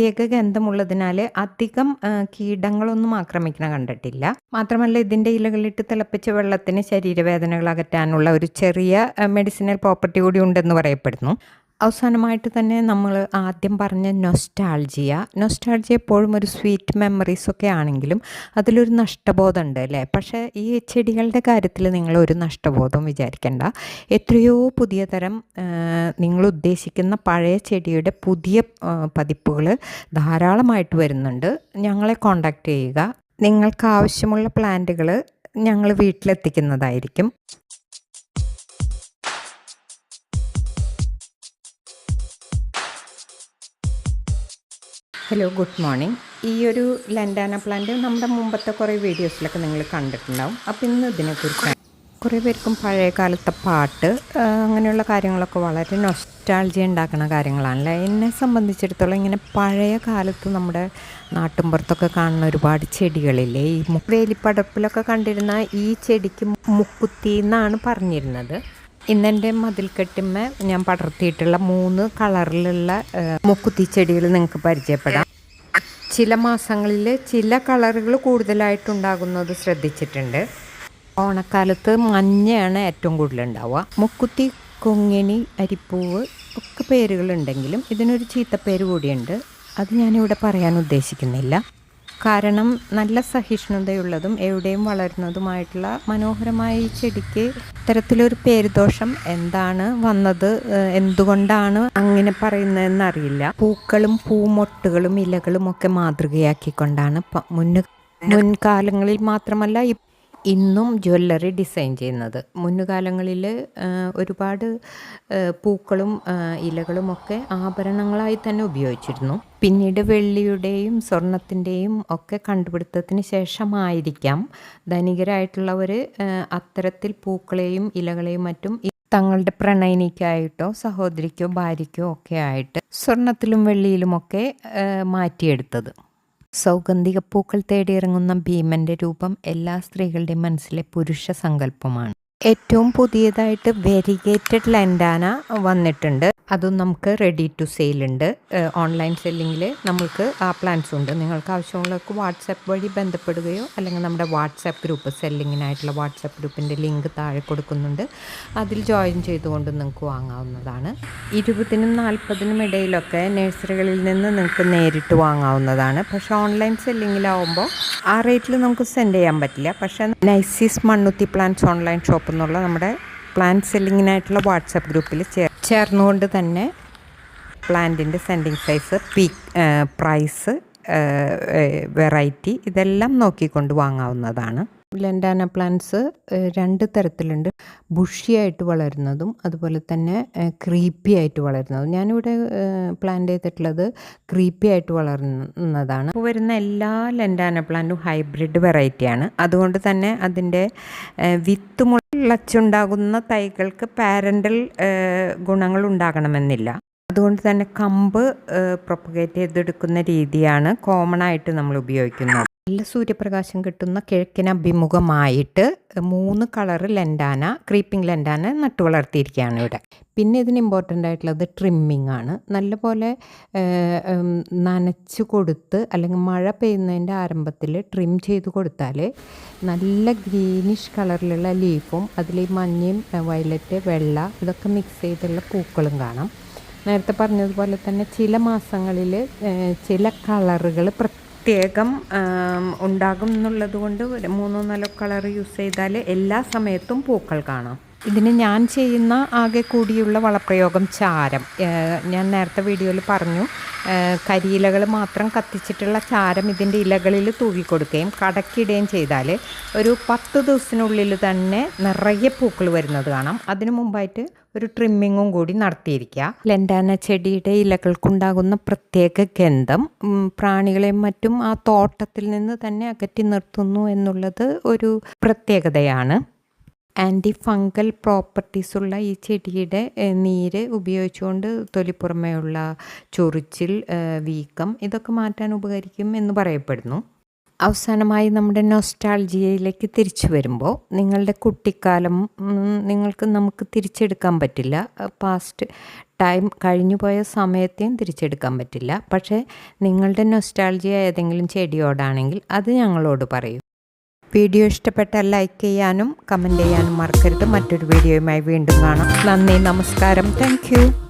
പ്രത്യേക ഗന്ധമുള്ളതിനാൽ അധികം കീടങ്ങളൊന്നും ആക്രമിക്കണ കണ്ടിട്ടില്ല. മാത്രമല്ല ഇതിൻ്റെ ഇലകളിട്ട് തിളപ്പിച്ച വെള്ളത്തിന് ശരീരവേദനകൾ അകറ്റാനുള്ള ഒരു ചെറിയ മെഡിസിനൽ പ്രോപ്പർട്ടി കൂടി ഉണ്ടെന്ന് പറയപ്പെടുന്നു. അവസാനമായിട്ട് തന്നെ നമ്മൾ ആദ്യം പറഞ്ഞ നൊസ്റ്റാൾജിയ എപ്പോഴും ഒരു സ്വീറ്റ് മെമ്മറീസൊക്കെ ആണെങ്കിലും അതിലൊരു നഷ്ടബോധമുണ്ട് അല്ലേ? പക്ഷേ ഈ ചെടികളുടെ കാര്യത്തിൽ നിങ്ങളൊരു നഷ്ടബോധം വിചാരിക്കേണ്ട. എത്രയോ പുതിയ തരം നിങ്ങൾ ഉദ്ദേശിക്കുന്ന പഴയ ചെടിയുടെ പുതിയ പതിപ്പുകൾ ധാരാളമായിട്ട് വരുന്നുണ്ട്. ഞങ്ങളെ കോൺടാക്റ്റ് ചെയ്യുക. നിങ്ങൾക്ക് ആവശ്യമുള്ള പ്ലാന്റുകൾ ഞങ്ങൾ വീട്ടിലെത്തിക്കുന്നതായിരിക്കും. Hello, good morning. ഈ ഒരു ലൻഡാന പ്ലാന്റ് നമ്മുടെ മുമ്പത്തെ കുറേ വീഡിയോസിലൊക്കെ നിങ്ങൾ കണ്ടിട്ടുണ്ടാവും. അപ്പോൾ ഇന്ന് ഇതിനെക്കുറിച്ച് കുറേ പേർക്കും പഴയ കാലത്തെ പാട്ട് അങ്ങനെയുള്ള കാര്യങ്ങളൊക്കെ വളരെ നൊസ്റ്റാൾജിയ ഉണ്ടാക്കുന്ന കാര്യങ്ങളാണല്ലേ. എന്നെ സംബന്ധിച്ചിടത്തോളം ഇങ്ങനെ പഴയ കാലത്ത് നമ്മുടെ നാട്ടിൻപുറത്തൊക്കെ കാണുന്ന ഒരുപാട് ചെടികളില്ലേ, ഈ വേലിപ്പടപ്പിലൊക്കെ കണ്ടിരുന്ന ഈ ചെടിക്ക് മുക്കുത്തി എന്നാണ് പറഞ്ഞിരുന്നത്. ഇന്നെൻ്റെ മതിൽക്കെട്ടിന്മ ഞാൻ പടർത്തിയിട്ടുള്ള 3 കളറിലുള്ള മുക്കുത്തി ചെടികൾ നിങ്ങൾക്ക് പരിചയപ്പെടാം. ചില മാസങ്ങളിൽ ചില കളറുകൾ കൂടുതലായിട്ടുണ്ടാകുന്നത് ശ്രദ്ധിച്ചിട്ടുണ്ട്. ഓണക്കാലത്ത് മഞ്ഞയാണ് ഏറ്റവും കൂടുതലുണ്ടാവുക. മുക്കുത്തി, കൊങ്ങിണി, അരിപ്പൂവ് ഒക്കെ പേരുകളുണ്ടെങ്കിലും ഇതിനൊരു ചീത്തപ്പേര് കൂടിയുണ്ട്. അത് ഞാനിവിടെ പറയാൻ ഉദ്ദേശിക്കുന്നില്ല. കാരണം നല്ല സഹിഷ്ണുതയുള്ളതും എവിടെയും വളരുന്നതുമായിട്ടുള്ള മനോഹരമായ ഈ ചെടിക്ക് ഇത്തരത്തിലൊരു പേരുദോഷം എന്താണ് വന്നത്, എന്തുകൊണ്ടാണ് അങ്ങനെ പറയുന്നതെന്നറിയില്ല. പൂക്കളും പൂമൊട്ടുകളും ഇലകളും ഒക്കെ മാതൃകയാക്കിക്കൊണ്ടാണ് മുൻകാലങ്ങളിൽ മാത്രമല്ല ഇന്നും ജ്വല്ലറി ഡിസൈൻ ചെയ്യുന്നത്. മുൻകാലങ്ങളിൽ ഒരുപാട് പൂക്കളും ഇലകളുമൊക്കെ ആഭരണങ്ങളായി തന്നെ ഉപയോഗിച്ചിരുന്നു. പിന്നീട് വെള്ളിയുടെയും സ്വർണത്തിൻ്റെയും ഒക്കെ കണ്ടുപിടുത്തത്തിന് ശേഷമായിരിക്കാം ധനികരായിട്ടുള്ളവർ അത്തരത്തിൽ പൂക്കളെയും ഇലകളെയും മറ്റും തങ്ങളുടെ പ്രണയിനിക്കായിട്ടോ സഹോദരിക്കോ ഭാര്യയ്ക്കോ ഒക്കെ ആയിട്ട് സ്വർണത്തിലും വെള്ളിയിലുമൊക്കെ മാറ്റിയെടുത്തത്. സൗഗന്ധിക പൂക്കൾ തേടിയിറങ്ങുന്ന ഭീമൻ്റെ രൂപം എല്ലാ സ്ത്രീകളുടെയും മനസ്സിലെ പുരുഷ സങ്കല്പമാണ്. ഏറ്റവും പുതിയതായിട്ട് വെരിഗേറ്റഡ് ലൻഡാന വന്നിട്ടുണ്ട്. അതും നമുക്ക് റെഡി ടു സെയിൽ ഉണ്ട്. ഓൺലൈൻ സെല്ലിങ്ങിൽ നമ്മൾക്ക് ആ പ്ലാൻസ് ഉണ്ട്. നിങ്ങൾക്ക് ആവശ്യമുള്ളവർക്ക് വാട്സാപ്പ് വഴി ബന്ധപ്പെടുകയോ അല്ലെങ്കിൽ നമ്മുടെ വാട്സാപ്പ് ഗ്രൂപ്പ്, സെല്ലിങ്ങിനായിട്ടുള്ള വാട്സാപ്പ് ഗ്രൂപ്പിൻ്റെ ലിങ്ക് താഴെ കൊടുക്കുന്നുണ്ട്. അതിൽ ജോയിൻ ചെയ്തുകൊണ്ട് നിങ്ങൾക്ക് വാങ്ങാവുന്നതാണ്. 20-നും 40-നും ഇടയിലൊക്കെ നഴ്സറികളിൽ നിന്ന് നിങ്ങൾക്ക് നേരിട്ട് വാങ്ങാവുന്നതാണ്. പക്ഷേ ഓൺലൈൻ സെല്ലിങ്ങിലാവുമ്പോൾ ആ റേറ്റിൽ നമുക്ക് സെൻഡ് ചെയ്യാൻ പറ്റില്ല. പക്ഷേ നൈസിസ് മണ്ണുത്തി പ്ലാന്റ്സ് ഓൺലൈൻ ഷോപ്പ് എന്നുള്ള നമ്മുടെ പ്ലാന്റ് സെല്ലിങ്ങിനായിട്ടുള്ള വാട്സാപ്പ് ഗ്രൂപ്പിൽ ചേർന്നുകൊണ്ട് തന്നെ പ്ലാന്റിൻ്റെ സെൻഡിങ് സൈസ്, പ്രൈസ്, വെറൈറ്റി ഇതെല്ലാം നോക്കിക്കൊണ്ട് വാങ്ങാവുന്നതാണ്. ലൻഡാന പ്ലാന്റ്സ് 2 തരത്തിലുണ്ട്. ബുഷിയായിട്ട് വളരുന്നതും അതുപോലെ തന്നെ ക്രീപ്പി ആയിട്ട് വളരുന്നതും. ഞാനിവിടെ പ്ലാന്റ് ചെയ്തിട്ടുള്ളത് ക്രീപ്പി ആയിട്ട് വളർന്നതാണ്. ഇപ്പോൾ വരുന്ന എല്ലാ ലൻഡാന പ്ലാന്റും ഹൈബ്രിഡ് വെറൈറ്റിയാണ്. അതുകൊണ്ട് തന്നെ അതിൻ്റെ വിത്ത് മുളച്ചുണ്ടാകുന്ന തൈകൾക്ക് പാരൻ്റൽ ഗുണങ്ങൾ ഉണ്ടാകണമെന്നില്ല. അതുകൊണ്ട് തന്നെ കമ്പ് പ്രൊപ്പഗേറ്റ് ചെയ്തെടുക്കുന്ന രീതിയാണ് കോമൺ ആയിട്ട് നമ്മൾ ഉപയോഗിക്കുന്നത്. നല്ല സൂര്യപ്രകാശം കിട്ടുന്ന കിഴക്കിനഭിമുഖമായിട്ട് 3 കളറ് ലൻഡാന, ക്രീപ്പിംഗ് ലൻഡാന നട്ടു വളർത്തിയിരിക്കുകയാണ് ഇവിടെ. പിന്നെ ഇതിന് ഇമ്പോർട്ടൻ്റ് ആയിട്ടുള്ളത് ട്രിമ്മിങ് ആണ്. നല്ലപോലെ നനച്ച് കൊടുത്ത് അല്ലെങ്കിൽ മഴ പെയ്യുന്നതിൻ്റെ ആരംഭത്തിൽ ട്രിം ചെയ്ത് കൊടുത്താൽ നല്ല ഗ്രീനിഷ് കളറിലുള്ള ലീഫും അതിൽ മഞ്ഞയും വയലറ്റ്, വെള്ള ഇതൊക്കെ മിക്സ് ചെയ്തുള്ള പൂക്കളും കാണാം. നേരത്തെ പറഞ്ഞതുപോലെ തന്നെ ചില മാസങ്ങളിൽ ചില കളറുകൾ പ്രത്യേകം ഉണ്ടാകും എന്നുള്ളത് കൊണ്ട് 3-4 കളർ യൂസ് ചെയ്താൽ എല്ലാ സമയത്തും പൂക്കൾ കാണാം. ഇതിന് ഞാൻ ചെയ്യുന്ന ആകെ കൂടിയുള്ള വളപ്രയോഗം ചാരം. ഞാൻ നേരത്തെ വീഡിയോയിൽ പറഞ്ഞു, കരിയിലകൾ മാത്രം കത്തിച്ചിട്ടുള്ള ചാരം ഇതിൻ്റെ ഇലകളിൽ തൂവിക്കൊടുക്കുകയും കടക്കിടുകയും ചെയ്താൽ ഒരു 10 ദിവസത്തിനുള്ളിൽ തന്നെ നിറയെ പൂക്കൾ വരുന്നത് കാണാം. അതിനു മുമ്പായിട്ട് ഒരു ട്രിമ്മിങ്ങും കൂടി നടത്തിയിരിക്കുക. ലൻഡാന ചെടിയുടെ ഇലകൾക്കുണ്ടാകുന്ന പ്രത്യേക ഗന്ധം പ്രാണികളെയും മറ്റും ആ തോട്ടത്തിൽ നിന്ന് തന്നെ അകറ്റി നിർത്തുന്നു എന്നുള്ളത് ഒരു പ്രത്യേകതയാണ്. ആൻറ്റി ഫംഗൽ പ്രോപ്പർട്ടീസുള്ള ഈ ചെടിയുടെ നീര് ഉപയോഗിച്ചുകൊണ്ട് തൊലിപ്പുറമേയുള്ള ചൊറിച്ചിൽ, വീക്കം ഇതൊക്കെ മാറ്റാൻ ഉപകരിക്കും എന്ന് പറയപ്പെടുന്നു. അവസാനമായി നമ്മുടെ നൊസ്റ്റാൾജിയയിലേക്ക് തിരിച്ചു വരുമ്പോൾ നിങ്ങളുടെ കുട്ടിക്കാലം നമുക്ക് തിരിച്ചെടുക്കാൻ പറ്റില്ല. പാസ്റ്റ് ടൈം കഴിഞ്ഞു പോയ സമയത്തെയും തിരിച്ചെടുക്കാൻ പറ്റില്ല. പക്ഷേ നിങ്ങളുടെ നൊസ്റ്റാൾജിയ ഏതെങ്കിലും ചെടിയോടാണെങ്കിൽ അത് ഞങ്ങളോട് പറയൂ. വീഡിയോ ഇഷ്ടപ്പെട്ടാൽ ലൈക്ക് ചെയ്യാനും കമൻറ്റ് ചെയ്യാനും മറക്കരുത്. മറ്റൊരു വീഡിയോയുമായി വീണ്ടും കാണാം. നന്ദി, നമസ്കാരം, താങ്ക് യു.